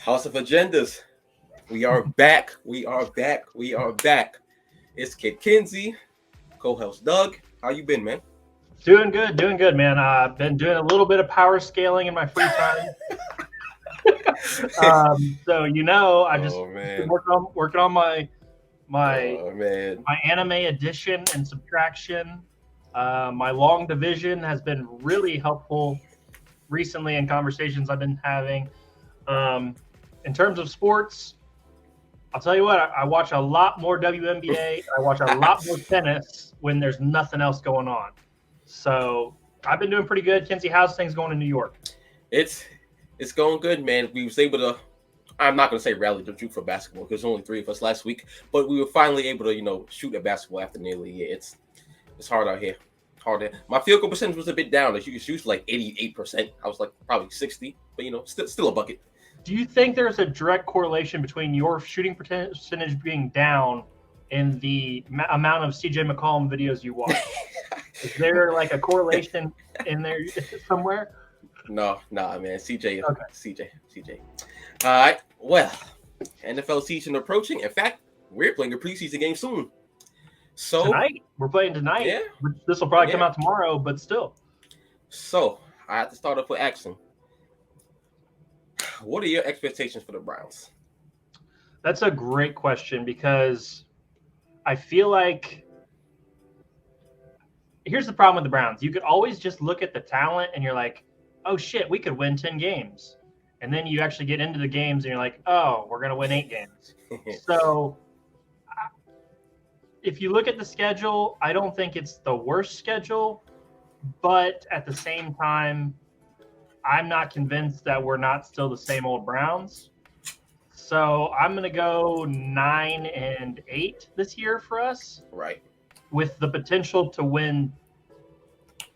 House of Agendas. We are back. We are back. We are back. It's Kid Kinsey, co-host Doug. How you been, man? Doing good, man. I've been doing a little bit of power scaling in my free time. I just Oh man. working on my Oh man. my anime addition and subtraction. My long division has been really helpful recently in conversations I've been having. Um, in terms of sports, I'll tell you what, I watch a lot more WNBA. I watch a lot more tennis when there's nothing else going on. So I've been doing pretty good. Kinsey, how's things going in New York? it's it's going good, man. We was able to. I'm not gonna say rally the troop for basketball because there's only three of us last week, but we were finally able to, shoot at basketball after nearly a year. It's hard out here. Hard. My field goal percentage was a bit down. Like you could shoot like 88%. I was like probably 60, but still a bucket. Do you think there's a direct correlation between your shooting percentage being down and the amount of CJ McCollum videos you watch? Is there like a correlation in there somewhere? No, nah, man. CJ, Okay. CJ. All right. Well, NFL season approaching. In fact, we're playing a preseason game soon. So Tonight? We're playing tonight. Yeah. This will probably come Yeah. out tomorrow, but still. So I have to start off with action. What are your expectations for the Browns? That's a great question because I feel like here's the problem with the Browns. You could always just look at the talent and you're like, oh shit, we could win 10 games. And then you actually get into the games and you're like, oh, we're going to win 8 games. So if you look at the schedule, I don't think it's the worst schedule. But at the same time, I'm not convinced that we're not still the same old Browns. So I'm going to go 9-8 this year for us, Right. with the potential to win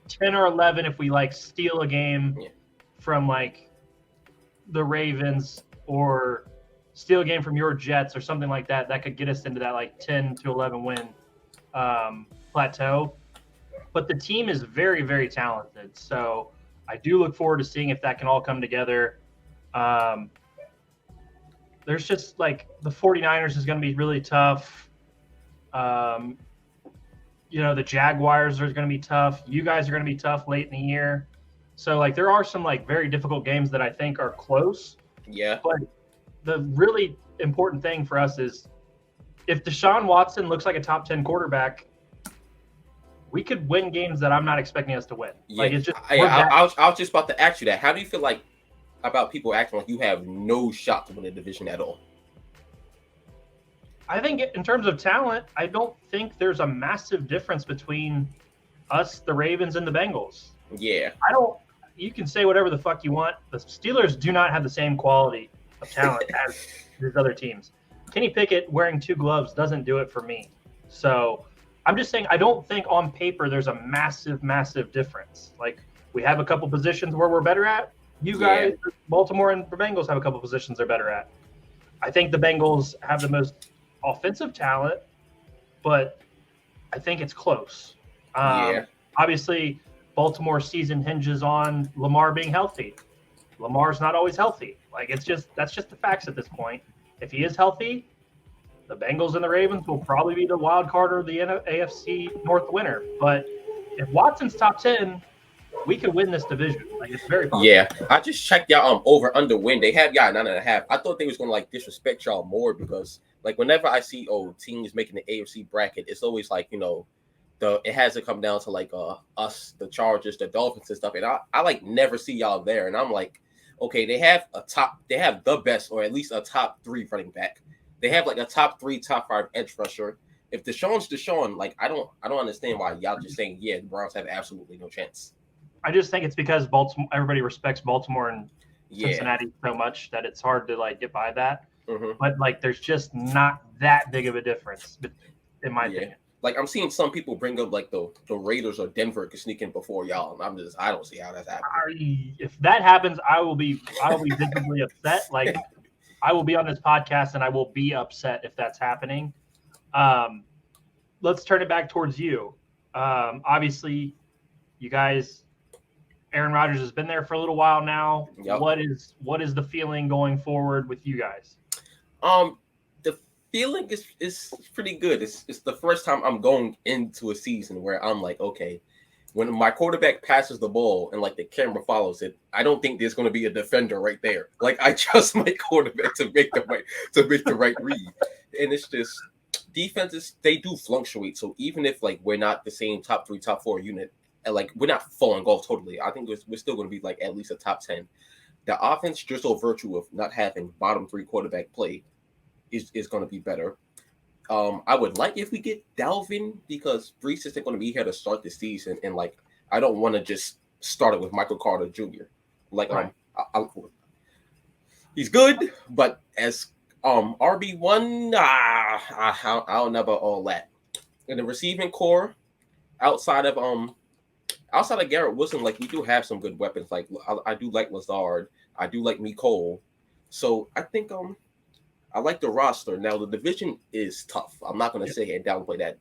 10 or 11 if we like steal a game Yeah. from like the Ravens or steal a game from your Jets or something like that. That could get us into that like 10 to 11 win plateau. But the team is very, very talented. So I do look forward to seeing if that can all come together. There's just like the 49ers is going to be really tough. The Jaguars are going to be tough. You guys are going to be tough late in the year. So like there are some like very difficult games that I think are close. Yeah. But the really important thing for us is if Deshaun Watson looks like a top 10 quarterback, we could win games that I'm not expecting us to win. Yeah. Like it's just I was just about to ask you that. How do you feel like about people acting like you have no shot to win the division at all? I think in terms of talent, I don't think there's a massive difference between us, the Ravens, and the Bengals. Yeah. You can say whatever the fuck you want. The Steelers do not have the same quality of talent as these other teams. Kenny Pickett wearing 2 gloves doesn't do it for me. So I'm just saying I don't think on paper there's a massive, massive difference. Like we have a couple positions where we're better at. You guys, Baltimore and the Bengals have a couple positions they're better at. I think the Bengals have the most offensive talent, but I think it's close. Obviously, Baltimore's season hinges on Lamar being healthy. Lamar's not always healthy. Like that's just the facts at this point. If he is healthy, the Bengals and the Ravens will probably be the wild card or the AFC North winner. But if Watson's top 10, we could win this division. Like it's very possible. Yeah. I just checked y'all over under win. They have y'all 9.5. I thought they was gonna like disrespect y'all more because like whenever I see teams making the AFC bracket, it's always like it has to come down to like us, the Chargers, the Dolphins and stuff. And I like never see y'all there. And I'm like, okay, they have the best or at least a top 3 running back. They have like a top 3, top 5 edge rusher. If Deshaun's Deshaun, like I don't understand why y'all just saying the Browns have absolutely no chance. I just think it's because everybody respects Baltimore and Cincinnati so much that it's hard to like get by that. Mm-hmm. But like, there's just not that big of a difference, in my opinion. Like I'm seeing some people bring up like the Raiders or Denver could sneak in before y'all, and I don't see how that's happening. If that happens, I will be visibly upset. Like I will be on this podcast and I will be upset if that's happening. Let's turn it back towards you. Obviously, you guys Aaron Rodgers has been there for a little while now. Yep. What is the feeling going forward with you guys? The feeling is pretty good. It's the first time I'm going into a season where I'm like, okay, when my quarterback passes the ball and like the camera follows it, I don't think there's going to be a defender right there. Like I trust my quarterback to make the right read, and it's just defenses, they do fluctuate. So even if like we're not the same top 3, top 4 unit, and like we're not falling off totally, I think we're still going to be like at least a top 10. The offense, just on virtue of not having bottom 3 quarterback play, is going to be better. I would like if we get Dalvin because Brees isn't going to be here to start the season, and like I don't want to just start it with Michael Carter Jr. Like Right. he's good, but as RB1, I don't know about all that. In the receiving core, outside of Garrett Wilson, like we do have some good weapons. Like I do like Lazard, I do like Nicole, so I think I like the roster. Now the division is tough. I'm not going to sit here and downplay that.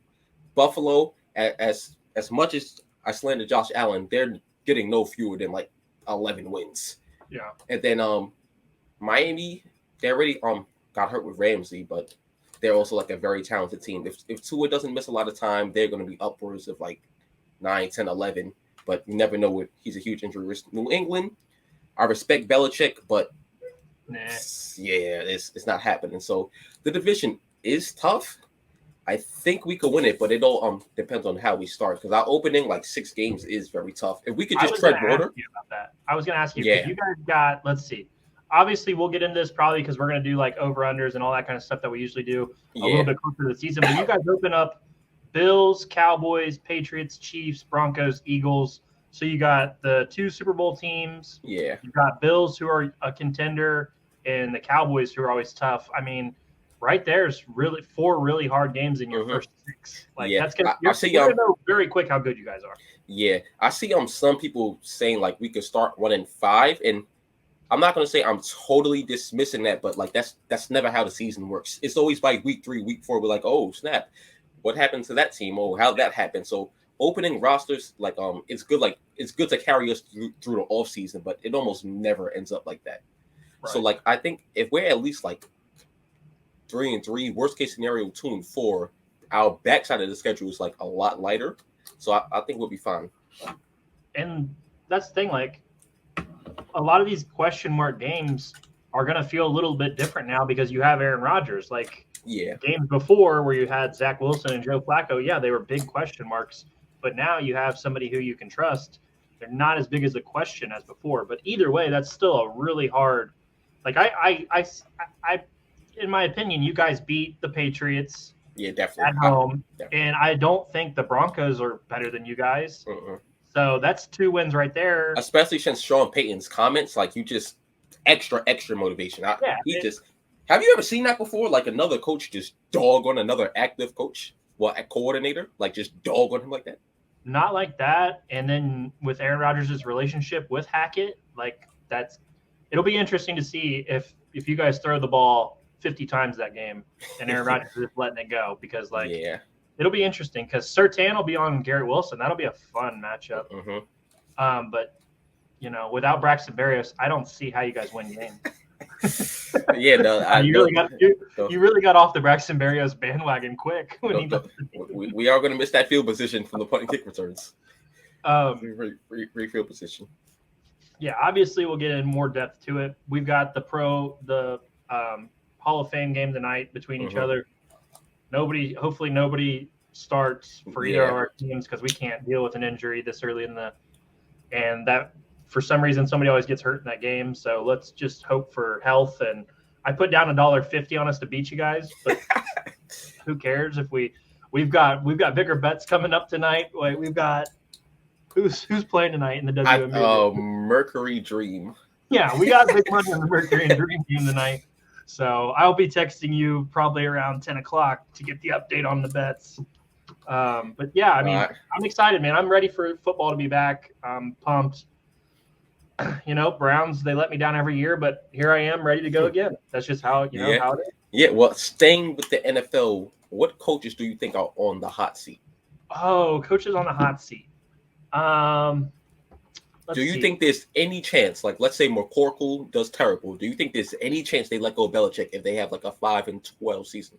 Buffalo, as much as I slander Josh Allen, they're getting no fewer than like 11 wins. Yeah. And then Miami, they already got hurt with Ramsey, but they're also like a very talented team. If Tua doesn't miss a lot of time, they're going to be upwards of like 9, 10, 11. But you never know what he's a huge injury risk. New England, I respect Belichick, but yeah, it's not happening. So the division is tough. I think we could win it, but it all depends on how we start. Because our opening like 6 games is very tough. If we could just tread water. I was going to ask you because you guys got. Let's see. Obviously, we'll get into this probably because we're going to do like over-unders and all that kind of stuff that we usually do a little bit closer to the season. But you guys open up Bills, Cowboys, Patriots, Chiefs, Broncos, Eagles. So you got the 2 Super Bowl teams. Yeah. You've got Bills who are a contender and the Cowboys who are always tough. I mean, right there's really 4 really hard games in your first 6. Like that's going to know very quick how good you guys are. Yeah. I see some people saying like we could start 1-5, and I'm not going to say I'm totally dismissing that, but like that's never how the season works. It's always by week 3, week 4, we're like, oh snap, what happened to that team? Oh, how'd that happen? So opening rosters, like it's good to carry us through the off season, but it almost never ends up like that. Right. So like I think if we're at least like 3-3, worst case scenario 2-4, our backside of the schedule is like a lot lighter. So I think we'll be fine. And that's the thing, like a lot of these question mark games are going to feel a little bit different now because you have Aaron Rodgers. Like games before where you had Zach Wilson and Joe Flacco, yeah, they were big question marks. But now you have somebody who you can trust. They're not as big as a question as before. But either way, that's still a really hard. Like I in my opinion, you guys beat the Patriots. Yeah, definitely at home, and I don't think the Broncos are better than you guys. So that's 2 wins right there. Especially since Sean Payton's comments, like you just extra motivation. Have you ever seen that before? Like another coach just dog on another active coach, a coordinator, like just dog on him like that? Not like that. And then with Aaron Rodgers' relationship with Hackett, like it'll be interesting to see if you guys throw the ball 50 times that game and Aaron Rodgers is just letting it go because it'll be interesting because Surtain will be on Garrett Wilson. That'll be a fun matchup. But without Braxton Berrios, I don't see how you guys win games. You really got off the Braxton Berrios bandwagon quick. We are going to miss that field position from the punt and kick returns. Field position. Yeah, obviously we'll get in more depth to it. We've got the Hall of Fame game tonight between each other. Hopefully nobody starts for either of our teams because we can't deal with an injury this early and that for some reason somebody always gets hurt in that game. So let's just hope for health. And I put down $1.50 on us to beat you guys, but who cares if we've got bigger bets coming up tonight. Like we've got who's playing tonight in the WNBA? Mercury Dream. Yeah, we got big money on the Mercury Dream team tonight. So I'll be texting you probably around 10 o'clock to get the update on the bets. But yeah, I mean, I'm excited, man. I'm ready for football to be back. I'm pumped. Browns, they let me down every year, but here I am ready to go again. That's just how it is. Yeah, well, staying with the NFL, what coaches do you think are on the hot seat? Oh, coaches on the hot seat. Do you think there's any chance, like let's say McCorkle does terrible? Do you think there's any chance they let go of Belichick if they have like a 5-12 season?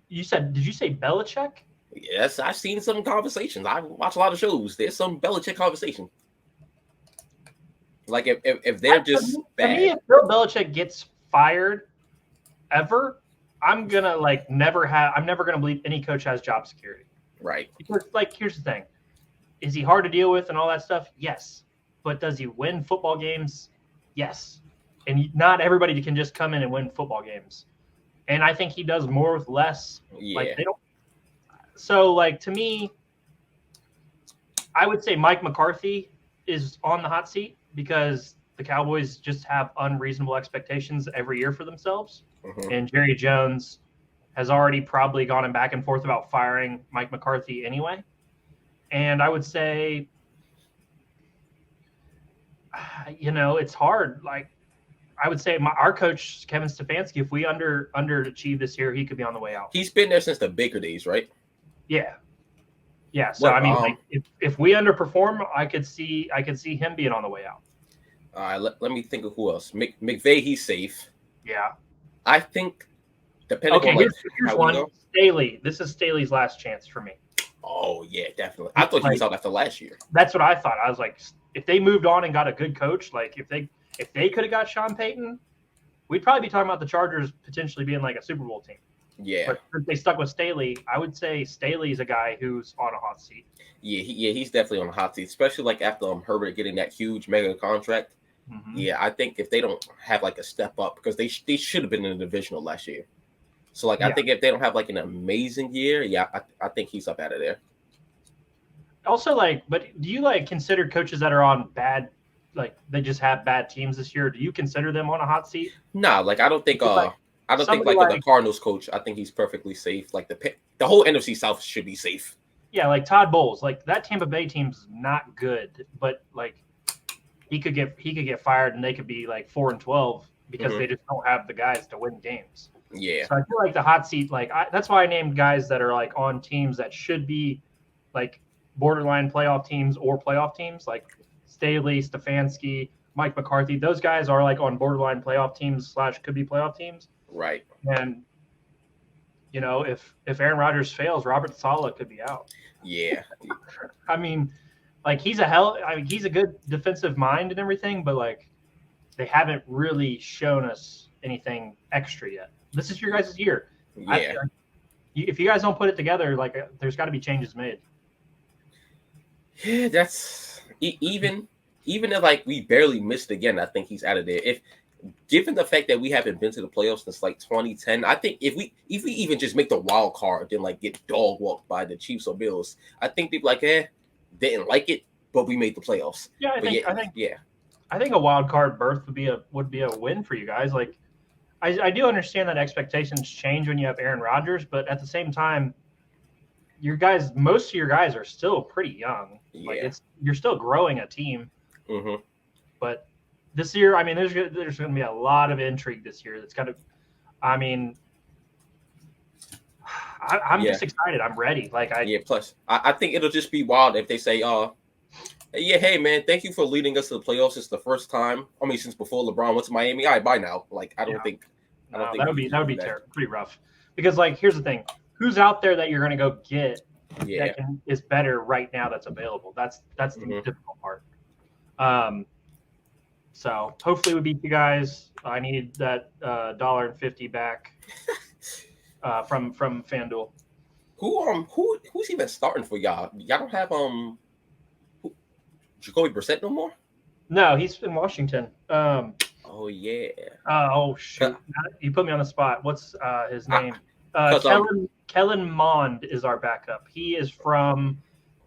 Did you say Belichick? Yes, I've seen some conversations. I watch a lot of shows. There's some Belichick conversation. Like if they're just bad. To me, if Bill Belichick gets fired ever, I'm never gonna believe any coach has job security. Right. Because here's the thing. Is he hard to deal with and all that stuff? Yes. But does he win football games? Yes. And not everybody can just come in and win football games. And I think he does more with less. Yeah. So to me, I would say Mike McCarthy is on the hot seat because the Cowboys just have unreasonable expectations every year for themselves. Mm-hmm. And Jerry Jones has already probably gone back and forth about firing Mike McCarthy anyway. And I would say, it's hard. I would say our coach, Kevin Stefanski, if we underachieve this year, he could be on the way out. He's been there since the Baker days, right? Yeah. Yeah. So, if we underperform, I could see him being on the way out. All right. Let me think of who else. McVay, he's safe. Yeah. I think, depending on here's one. Staley. This is Staley's last chance for me. Oh, yeah, definitely. I thought he was out after last year. That's what I thought. I was like, if they moved on and got a good coach, if they could have got Sean Payton, we'd probably be talking about the Chargers potentially being like a Super Bowl team. Yeah. But if they stuck with Staley, I would say Staley's a guy who's on a hot seat. Yeah, he's definitely on a hot seat, especially after Herbert getting that huge mega contract. Mm-hmm. Yeah, I think if they don't have a step up, because they should have been in the divisional last year. So I think if they don't have an amazing year, I think he's up out of there. Also, but do you consider coaches that are on bad, they just have bad teams this year? Do you consider them on a hot seat? Nah, I don't think the Cardinals coach. I think he's perfectly safe. The whole NFC South should be safe. Yeah, Todd Bowles, that Tampa Bay team's not good, but he could get fired and they could be 4-12 because they just don't have the guys to win games. Yeah. So I feel the hot seat, that's why I named guys that are on teams that should be borderline playoff teams or playoff teams, Staley, Stefanski, Mike McCarthy. Those guys are on borderline playoff teams / could be playoff teams. Right. And if Aaron Rodgers fails, Robert Saleh could be out. Yeah. I mean, he's a good defensive mind and everything, but they haven't really shown us anything extra yet. This is your guys' year. Yeah. If you guys don't put it together, there's got to be changes made. Yeah, that's even if we barely missed again, I think he's out of there. If given the fact that we haven't been to the playoffs since 2010, I think if we even just make the wild card, then get dog walked by the Chiefs or Bills, I think people didn't like it, but we made the playoffs. Yeah, I think a wild card berth would be a win for you guys. I do understand that expectations change when you have Aaron Rodgers, but at the same time, most of your guys are still pretty young. Yeah. You're still growing a team. Mm-hmm. But this year, there's going to be a lot of intrigue this year. That's I'm just excited. I'm ready. Plus, I think it'll just be wild if they say, hey man, thank you for leading us to the playoffs. It's the first time. Since before LeBron went to Miami. All right, bye now. I don't think that would be terrible, pretty rough. Because here's the thing: who's out there that you're going to go get that is better right now that's available? That's the difficult part. So hopefully we beat you guys. I need that $1.50 back from FanDuel. Who's even starting for y'all? Y'all don't have Jacoby Brissett no more? No, he's in Washington. Oh yeah. Oh shoot! You put me on the spot. What's his name? Kellen Mond is our backup. He is from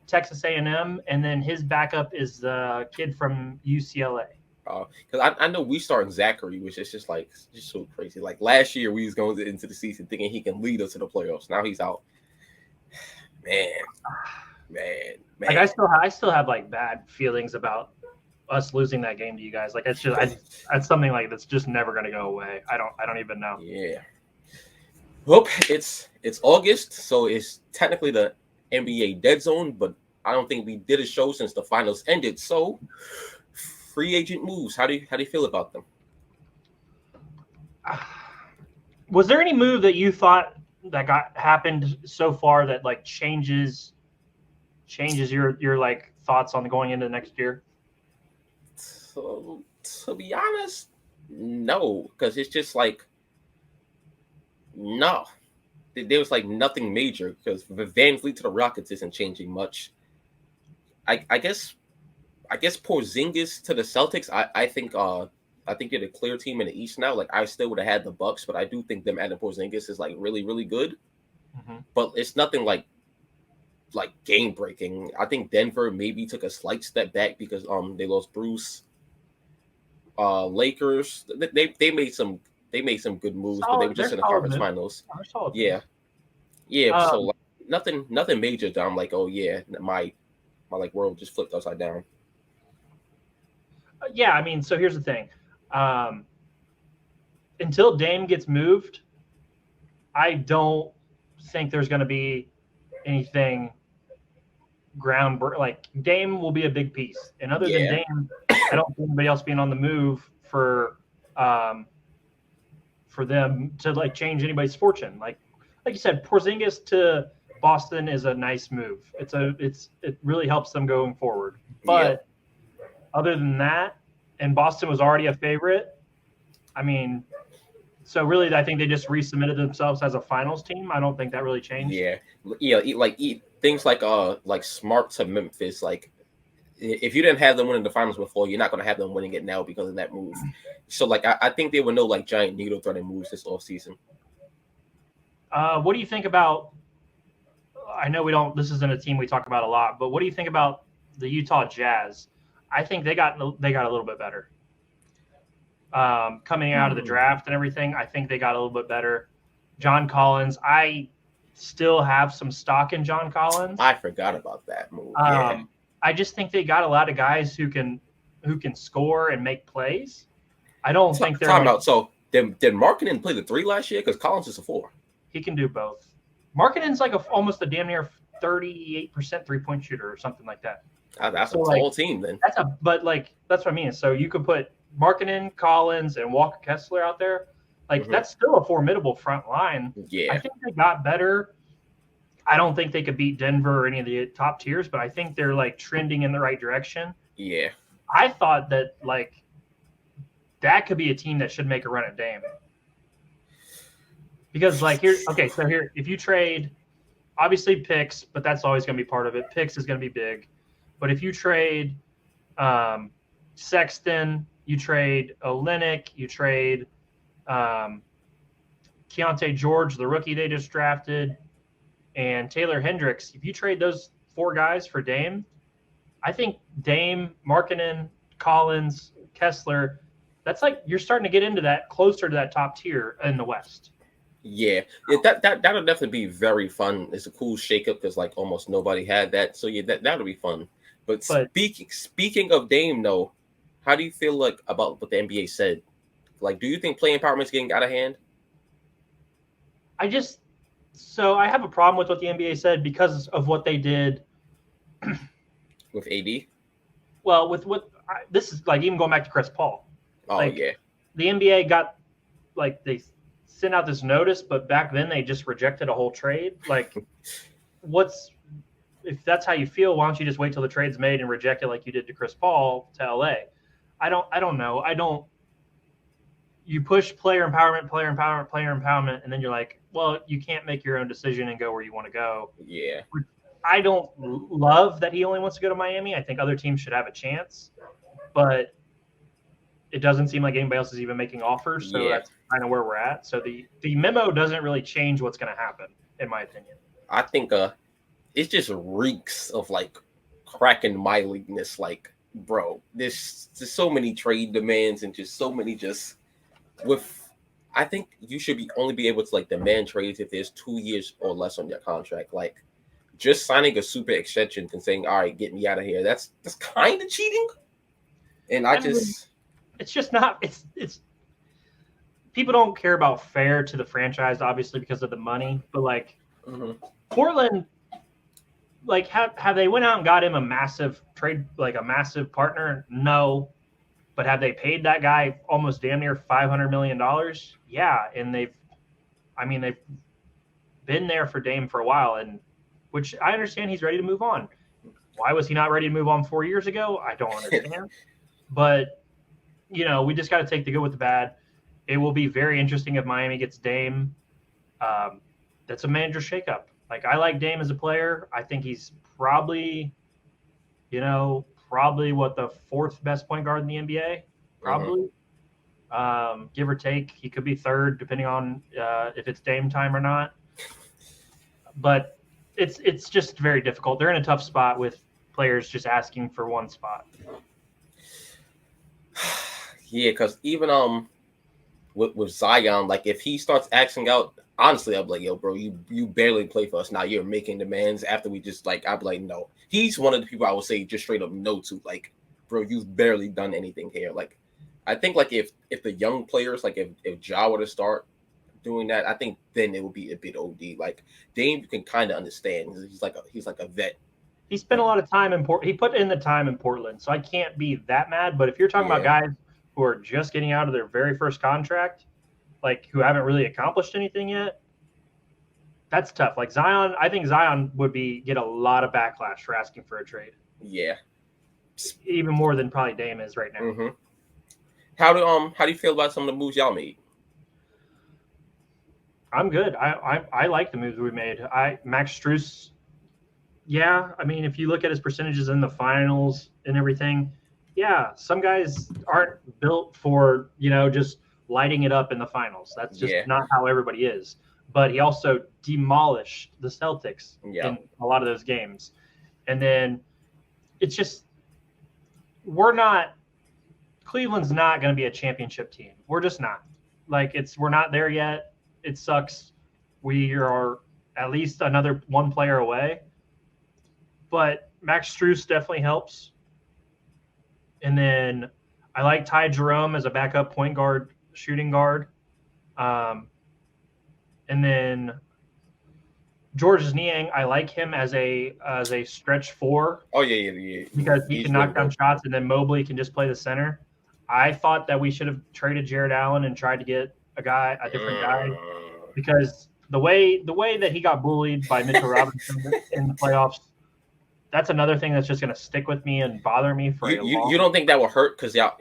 Texas A&M, and then his backup is the kid from UCLA. Because I know we starting Zachary, which is just so crazy. Last year we was going into the season thinking he can lead us to the playoffs. Now he's out. Man. I still have bad feelings about us losing that game to you guys. It's just that's something that's just never going to go away. I don't even know. Yeah. Well, it's August, so it's technically the NBA dead zone, but I don't think we did a show since the finals ended. So free agent moves. How do you feel about them? Was there any move that you thought that happened so far that like changes your like thoughts on going into next year? So, to be honest, no, because it's just like no. There was like nothing major because Van Vliet to the Rockets isn't changing much. I guess Porzingis to the Celtics. I think they're the clear team in the East now. Like I still would have had the Bucks, but I do think them adding Porzingis is like really really good. Mm-hmm. But it's nothing like game breaking. I think Denver maybe took a slight step back because they lost Bruce. Lakers they made some good moves, but they were just in the conference finals. Yeah. So like, nothing major that I'm like, oh yeah, my like world just flipped upside down. Yeah, I mean, so here's the thing. Until Dame gets moved, I don't think there's going to be anything like Dame will be a big piece. And other than Dame, I don't think anybody else being on the move for them to like change anybody's fortune. Like you said, Porzingis to Boston is a nice move. It really helps them going forward. But other than that, and Boston was already a favorite. I mean, so really, I think they just resubmitted themselves as a finals team. I don't think that really changed. Like things like Smart to Memphis. Like if you didn't have them winning the finals before, you're not going to have them winning it now because of that move. So like I think there were no like giant needle threading moves this offseason. What do you think about? I know we don't. This isn't a team we talk about a lot, but what do you think about the Utah Jazz? I think they got a little bit better. Coming out of the draft and everything, I think they got a little bit better. John Collins, I still have some stock in John Collins. I forgot about that move. I just think they got a lot of guys who can score and make plays. I don't think they're talking about. So did Markkanen play the 3 last year? Because Collins is a 4. He can do both. Markkanen's like almost a damn near 38% 3-point shooter or something like that. That's a whole team then. But that's what I mean. So you could put Markkanen, Collins, and Walker Kessler out there. Like that's still a formidable front line. Yeah. I think they got better. I don't think they could beat Denver or any of the top tiers, but I think they're like trending in the right direction. Yeah. I thought that like that could be a team that should make a run at Dame. Because like here, if you trade, obviously picks, but that's always going to be part of it. Picks is going to be big. But if you trade Sexton, you trade Olynyk, you trade Keontae George, the rookie they just drafted, and Taylor Hendricks. If you trade those 4 guys for Dame, I think Dame, Markkanen, Collins, Kessler, that's like you're starting to get into that closer to that top tier in the West. Yeah, that'll definitely be very fun. It's a cool shakeup because like almost nobody had that. So yeah, that'll be fun. But speaking of Dame, though, how do you feel like about what the NBA said? Like, do you think play empowerment is getting out of hand? I have a problem with what the NBA said because of what they did with AD. Well, this is like even going back to Chris Paul. Oh yeah, the NBA got like they sent out this notice, but back then they just rejected a whole trade. Like, if that's how you feel, why don't you just wait till the trade's made and reject it like you did to Chris Paul to LA? I don't know. You push player empowerment, and then you're like, well, you can't make your own decision and go where you want to go. Yeah. I don't love that he only wants to go to Miami. I think other teams should have a chance, but it doesn't seem like anybody else is even making offers. So that's kind of where we're at. So the memo doesn't really change what's going to happen, in my opinion. I think it just reeks of like cracking my leagueness. Like, bro, there's just so many trade demands and just so many I think you should only be able to like demand trades if there's 2 years or less on your contract. Like just signing a super extension and saying, all right, get me out of here. That's kind of cheating. And it's just not, it's people don't care about fair to the franchise, obviously because of the money, but like Portland, like have they went out and got him a massive trade, like a massive partner? No. But have they paid that guy almost damn near $500 million? Yeah, and they've been there for Dame for a while, and which I understand he's ready to move on. Why was he not ready to move on 4 years ago? I don't understand. But we just got to take the good with the bad. It will be very interesting if Miami gets Dame. That's a manager shakeup. Like, I like Dame as a player. I think he's probably what, the fourth best point guard in the NBA, probably. Give or take. He could be third, depending on if it's Dame time or not. But it's just very difficult. They're in a tough spot with players just asking for one spot. Yeah, because even with Zion, like if he starts acting out, honestly, I'll be like, yo, bro, you barely play for us. Now you're making demands after we just like, I'll be like, no. He's one of the people I would say just straight up no to. Like, bro, you've barely done anything here. Like, I think like if the young players, like if Ja were to start doing that, I think then it would be a bit OD. Like Dame, you can kind of understand. He's like a vet. He spent a lot of time in He put in the time in Portland, so I can't be that mad. But if you're talking about guys who are just getting out of their very first contract, like who haven't really accomplished anything yet, that's tough. Like Zion, I think Zion would get a lot of backlash for asking for a trade. Yeah, even more than probably Dame is right now. Mm-hmm. How do you feel about some of the moves y'all made? I'm good. I like the moves we made. Max Strus. Yeah, I mean, if you look at his percentages in the finals and everything, yeah, some guys aren't built for, just lighting it up in the finals. That's just not how everybody is. But he also demolished the Celtics in a lot of those games. And then it's just, Cleveland's not going to be a championship team. We're just not. Like, we're not there yet. It sucks. We are at least another one player away. But Max Strus definitely helps. And then I like Ty Jerome as a backup point guard, shooting guard. And then Georges Niang, I like him as a stretch four. Oh, yeah. Because he can knock down shots, and then Mobley can just play the center. I thought that we should have traded Jared Allen and tried to get a different guy, because the way that he got bullied by Mitchell Robinson in the playoffs, that's another thing that's just going to stick with me and bother me for you don't think that will hurt because y'all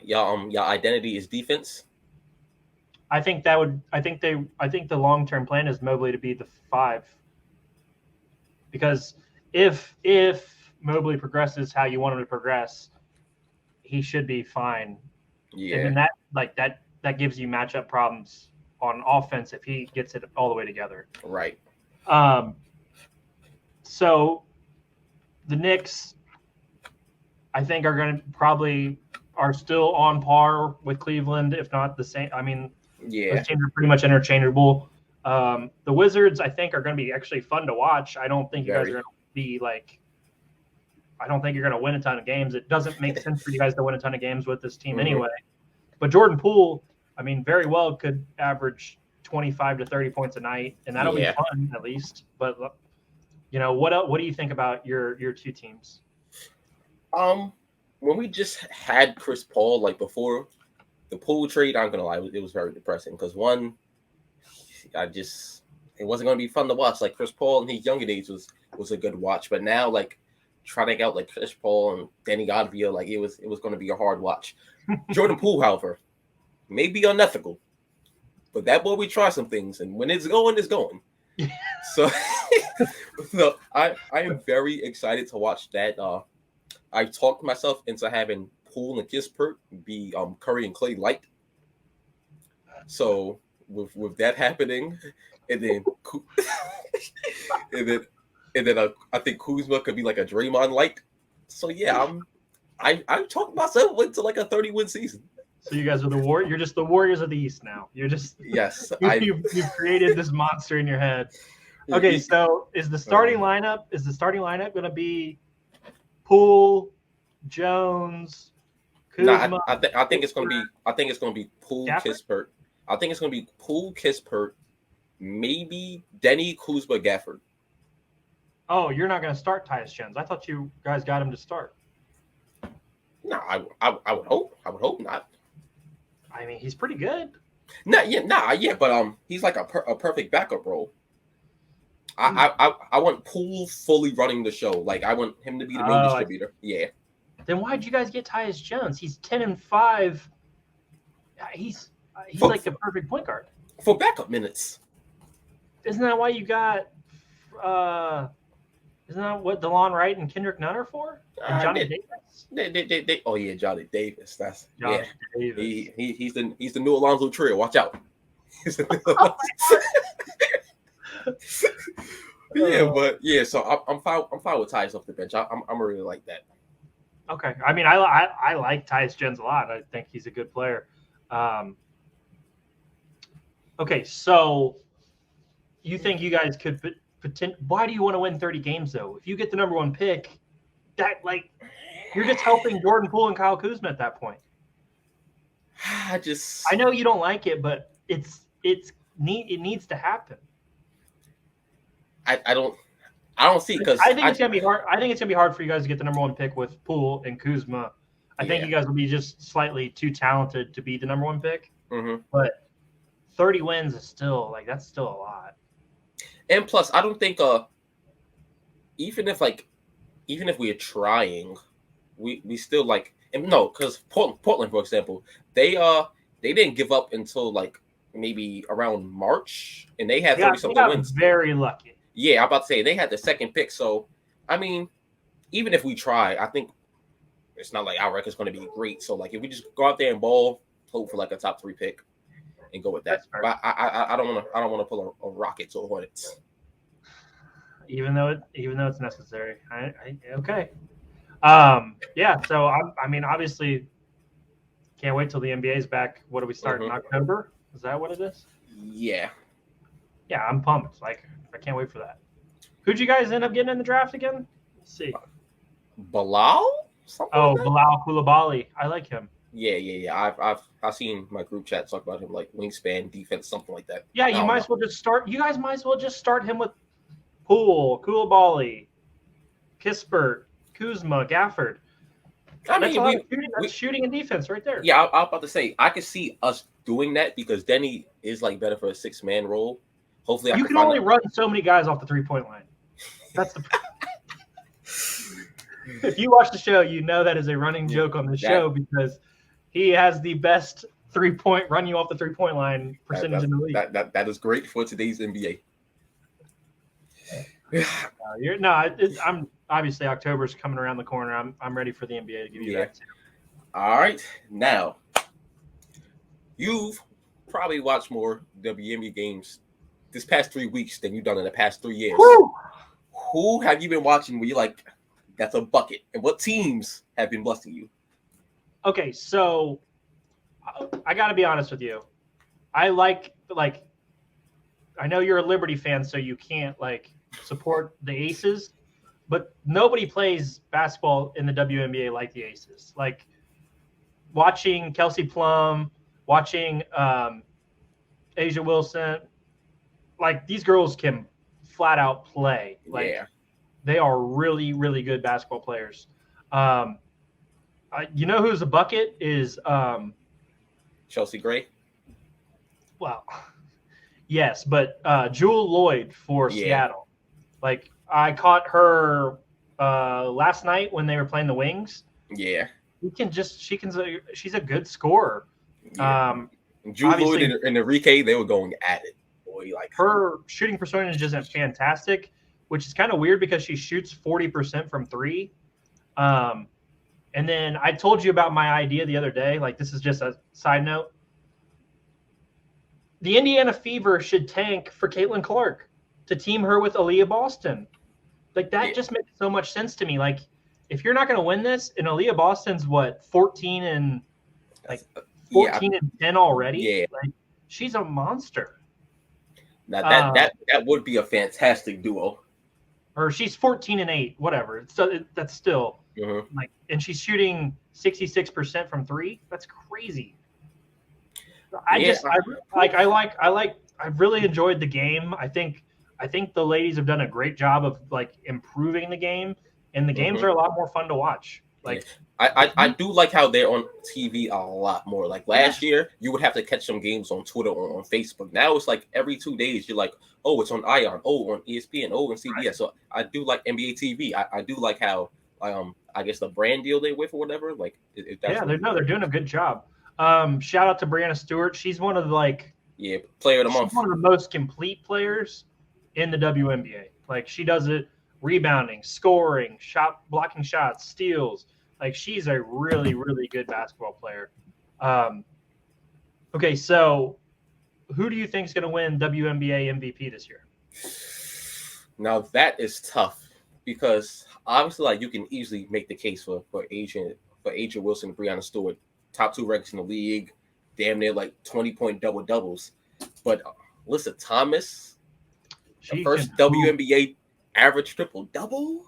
identity is defense? I think the long-term plan is Mobley to be the 5, because if Mobley progresses how you want him to progress, he should be fine. Yeah, and then that gives you matchup problems on offense if he gets it all the way together. Right. So the Knicks, I think, are still on par with Cleveland, if not the same. I mean, those teams are pretty much interchangeable. The Wizards, I think, are going to be actually fun to watch. I don't think you guys are going to be like. I don't think you're going to win a ton of games. It doesn't make sense for you guys to win a ton of games with this team anyway. But Jordan Poole, I mean, very well could average 25 to 30 points a night, and that'll be fun at least. But what do you think about your two teams? When we just had Chris Paul, like before the Poole trade, I'm gonna lie, it was very depressing because one, it wasn't gonna be fun to watch. Like Chris Paul in his younger days was a good watch, but now like trying out like Chris Paul and Danny Godville, like it was gonna be a hard watch. Jordan Poole, however, may be unethical, but that boy, we try some things, and when it's going, it's going. So, I am very excited to watch that. I talked myself into having Poole and Kispert be Curry and Clay light. So with that happening, and then I think Kuzma could be like a Draymond light. So yeah, I'm talking myself into like a 30-win season. So you guys are you're just the Warriors of the East now. You're just you've created this monster in your head. Okay, so is the starting lineup going to be Poole, Jones, Kuzma? Nah, I think it's going to be Poole, Kispert. I think it's going to be Poole, Kispert, maybe Denny, Kuzma, Gafford. Oh, you're not going to start Tyus Jones. I thought you guys got him to start. No, I would hope. I would hope not. I mean, he's pretty good. Yeah, but he's like a perfect backup role. I want Poole fully running the show. Like I want him to be the main distributor. Yeah. Then why'd you guys get Tyus Jones? He's 10-5. He's like the perfect point guard for backup minutes. Isn't that why you got? Isn't that what DeLon Wright and Kendrick Nunn are for? And Johnny Davis. Oh yeah, Johnny Davis. That's Johnny Davis. He's the new Alonzo Trill. Watch out. Yeah, so I'm fine with Tyus off the bench. I'm really like that. Okay, I mean I like Tyus Jones a lot. I think he's a good player. Okay, so you think you guys could why do you want to win 30 games though? If you get the number one pick, that like you're just helping Jordan Poole and Kyle Kuzma at that point. I know you don't like it, but it needs to happen. I don't see because I think it's gonna be hard. I think it's gonna be hard for you guys to get the number one pick with Poole and Kuzma. I think you guys will be just slightly too talented to be the number one pick. Mm-hmm. But 30 wins is still that's still a lot. And plus, I don't think even if we're trying, we still because Portland, for example, they didn't give up until like maybe around March, and they had 30-something wins. Very lucky. Yeah, I'm about to say they had the second pick. So I mean, even if we try, I think it's not like our record's going to be great. So like if we just go out there and ball, hope for like a top 3 pick. And go with that. But I don't want to pull a Rocket to a Hornets. Even though it's necessary. Okay. Yeah. So I mean, obviously, can't wait till the NBA's back. What do we start in October? Is that what it is? Yeah. Yeah, I'm pumped. Like I can't wait for that. Who'd you guys end up getting in the draft again? Let's see. Bilal? Bilal Coulibaly. I like him. Yeah. I've seen my group chat talk about him like wingspan, defense, something like that. Yeah, you might as well just start. You guys might as well just start him with Poole, Coulibaly, Kispert, Kuzma, Gafford. That's shooting and defense right there. Yeah, I was about to say I could see us doing that because Denny is like better for a 6-man role. Hopefully, you can only run so many guys off the 3-point line. That's the. If you watch the show, you know that is a running joke on the show because he has the best 3-point run you off the 3-point line percentage in the league. That is great for today's NBA. I'm obviously October's coming around the corner. I'm ready for the NBA to give you that too. All right, now you've probably watched more WNBA games this past 3 weeks than you've done in the past 3 years. Woo! Who have you been watching where you're like, that's a bucket? And what teams have been busting you? Okay, so I got to be honest with you. I know you're a Liberty fan, so you can't support the Aces, but nobody plays basketball in the WNBA like the Aces. Like watching Kelsey Plum, watching Asia Wilson, like these girls can flat out play. They are really, really good basketball players. You know who's a bucket is Chelsea Gray. Well, yes, but Jewel Lloyd for Seattle. Like I caught her last night when they were playing the Wings. Yeah, she's a good scorer. Yeah. Jewel Lloyd and Enrique, they were going at it. Boy, her shooting percentage isn't fantastic, which is kind of weird because she shoots 40% from 3. And then I told you about my idea the other day. Like, this is just a side note. The Indiana Fever should tank for Caitlin Clark to team her with Aaliyah Boston. Like, that just makes so much sense to me. Like, if you're not going to win this, and Aaliyah Boston's 14 and 10 already. Yeah. Like, she's a monster. Now that would be a fantastic duo. Or she's 14 and 8, whatever. So that's still and she's shooting 66% from 3. That's crazy. I really enjoyed the game. I think the ladies have done a great job of improving the game, and the games are a lot more fun to watch. Yeah. Like, I do like how they're on TV a lot more. Like last year, you would have to catch some games on Twitter or on Facebook. Now it's like every 2 days, you're like, oh, it's on Ion, oh, on ESPN, oh, on CBS. So I do like NBA TV. I do like how I guess the brand deal they with or whatever. Like that's yeah, really good. they're doing a good job. Shout out to Brianna Stewart. She's one of Yeah, player of the month. the most complete players in the WNBA. Like she does it rebounding, scoring, shot blocking shots, steals. Like she's a really, really good basketball player. Okay, so who do you think is going to win WNBA MVP this year? Now that is tough because obviously, like you can easily make the case for Asia Wilson and Breonna Stewart, top 2 records in the league, damn near like 20-point doubles. But Alyssa Thomas, the first WNBA average triple double.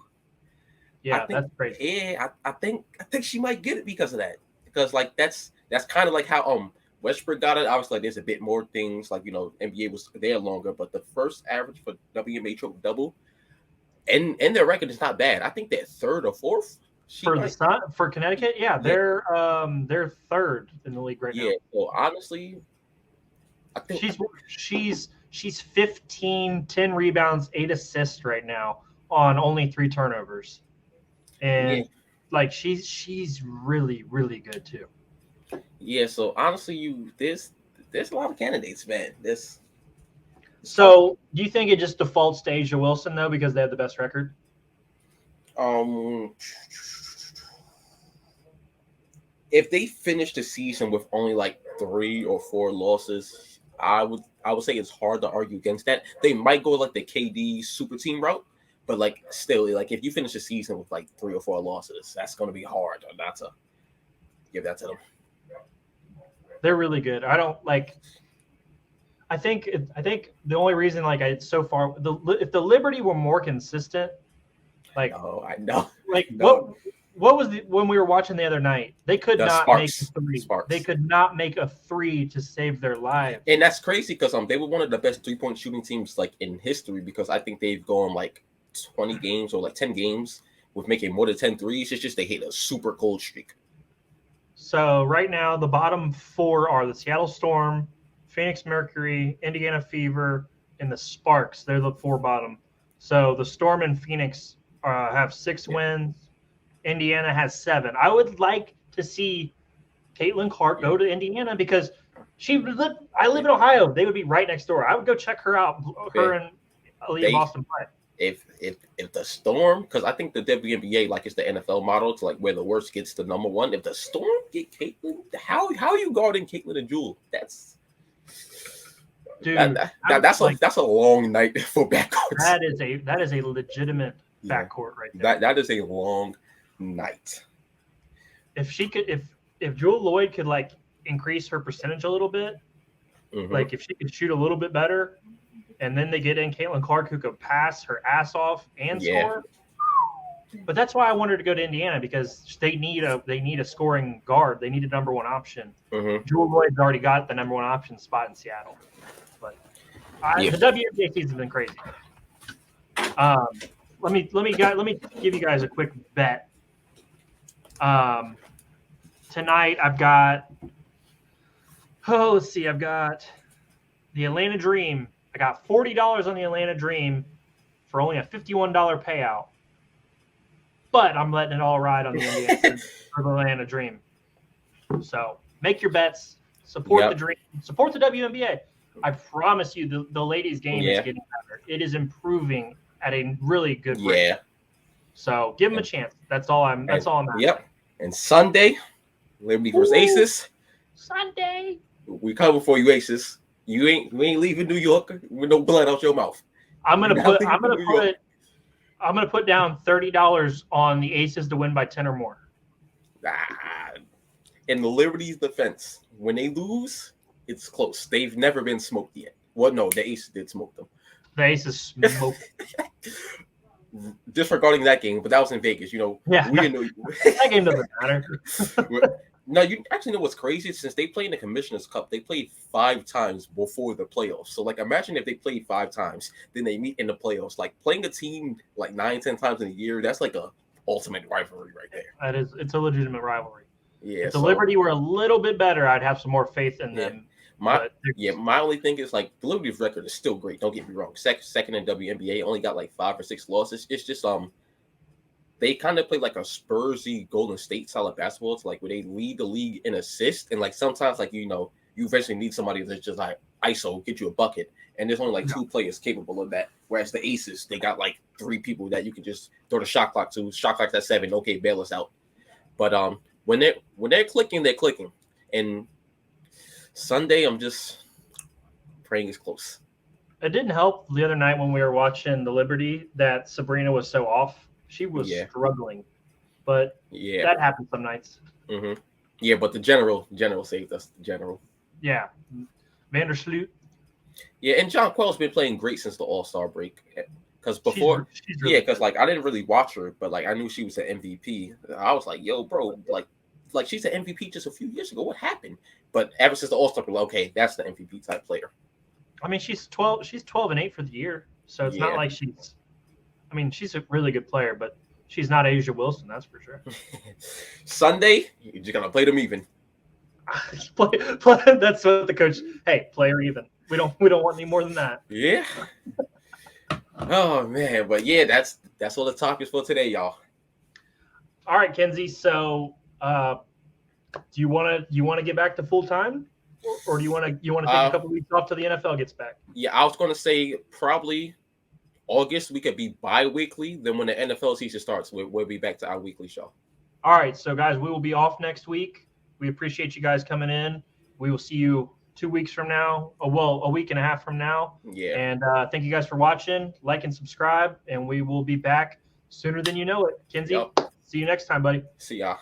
Yeah, that's crazy. Yeah, I think she might get it because of that. Because like that's kind of like how Westbrook got it. Obviously, like, there's a bit more things like NBA was there longer, but the first average for WNBA triple double, and their record is not bad. I think they're third or fourth. For Connecticut, yeah, they're third in the league right now. Yeah, so honestly, I think she's 15, 10 rebounds, 8 assists right now on only 3 turnovers. And like she's really, really good too. Yeah, so honestly, there's a lot of candidates, man. So do you think it just defaults to Asia Wilson though because they have the best record? If they finish the season with only like 3 or 4 losses, I would say it's hard to argue against that. They might go like the KD super team route, but like still, like if you finish the season with like 3 or 4 losses, that's going to be hard not to give that to them. They're really good. I think the only reason so far if the Liberty were more consistent, like I know. Like what was when we were watching the other night? They could not make a 3. They could not make a 3 to save their lives. And that's crazy because they were one of the best 3-point shooting teams like in history because I think they've gone like 20 games or like 10 games with making more than 10 threes. It's just they hit a super cold streak. So right now the bottom 4 are the Seattle Storm, Phoenix Mercury, Indiana Fever, and the Sparks. They're the 4 bottom. So the Storm and Phoenix have 6 wins. Indiana has 7. I would like to see Caitlin Clark go to Indiana because I live in Ohio. They would be right next door. I would go check her out. Her and Aaliyah Boston play. If the Storm, because I think the WNBA like it's the NFL model to like where the worst gets the number 1. If the Storm get Caitlin, how are you guarding Caitlin and Jewel? That's a long night for backcourts. That is a legitimate backcourt right there. That is a long night. If Jewel Lloyd could like increase her percentage a little bit, like if she could shoot a little bit better, and then they get in Caitlin Clark who could pass her ass off and score. But that's why I wanted to go to Indiana because they need a scoring guard. They need a number 1 option. Jewel Lloyd's already got the number 1 option spot in Seattle. But the WNBA season's been crazy. Let me give you guys a quick bet. Tonight I've got I've got the Atlanta Dream. I got $40 on the Atlanta Dream for only a $51 payout. But I'm letting it all ride on the NBA for the Atlanta Dream. So make your bets. Support the Dream. Support the WNBA. I promise you the ladies' game is getting better. It is improving at a really good rate. Yeah. So give them a chance. That's all I'm asking. Yep. And Sunday, Liberty versus Aces. Sunday. We cover for you, Aces. You ain't leaving New York with no blood out your mouth. I'm gonna put down $30 on the Aces to win by 10 or more. In the Liberty's defense, when they lose, it's close. They've never been smoked yet. Well, no, the Aces did smoke them. The Aces smoked. Disregarding that game, but that was in Vegas. That game doesn't matter. No, you actually know what's crazy? Since they played in the Commissioner's Cup, they played 5 times before the playoffs. So, like, imagine if they played 5 times, then they meet in the playoffs. Like, playing a team like 9-10 times in a year, that's like a ultimate rivalry right there. It's a legitimate rivalry. Yeah, If the so Liberty were a little bit better, I'd have some more faith in yeah. them. My But they're- my only thing is like the Liberty's record is still great. Don't get me wrong. Second in WNBA, only got like 5 or 6 losses. It's just they kind of play like a Spursy Golden State style of basketball. It's like where they lead the league in assists, and like sometimes like you eventually need somebody that's just like ISO get you a bucket, and there's only like 2 players capable of that. Whereas the Aces, they got like 3 people that you can just throw the shot clock to. Shot clock's at 7. Okay, bail us out. But when they're clicking, they're clicking. And Sunday, I'm just praying it's close. It didn't help the other night when we were watching the Liberty that Sabrina was so off. She was struggling, but that happens some nights. Mm-hmm. Yeah, but the general saved us. The general. Yeah, Vandersloot. Yeah, and John Quell's been playing great since the All-Star break. Because before, she's really because like I didn't really watch her, but like I knew she was an MVP. I was like, yo, bro, like she's an MVP just a few years ago. What happened? But ever since the All-Star break, okay, that's the MVP type player. I mean, she's 12-8 for the year, so it's not like she's. I mean, she's a really good player, but she's not Asia Wilson, that's for sure. Sunday, you're just gonna play them even. That's what the coach. Hey, play her even. We don't want any more than that. Yeah. Oh man, but yeah, that's all the topics for today, y'all. All right, Kenzie. So, do you want to get back to full time, or do you want to take a couple weeks off till the NFL gets back? Yeah, I was going to say probably August we could be bi-weekly. Then when the NFL season starts, we'll be back to our weekly show. All right, so guys, we will be off next week. We appreciate you guys coming in. We will see you 2 weeks from now. A week and a half from now. Yeah. And thank you guys for watching. Like and subscribe, and we will be back sooner than you know it. Kenzie, see you next time, buddy. See y'all.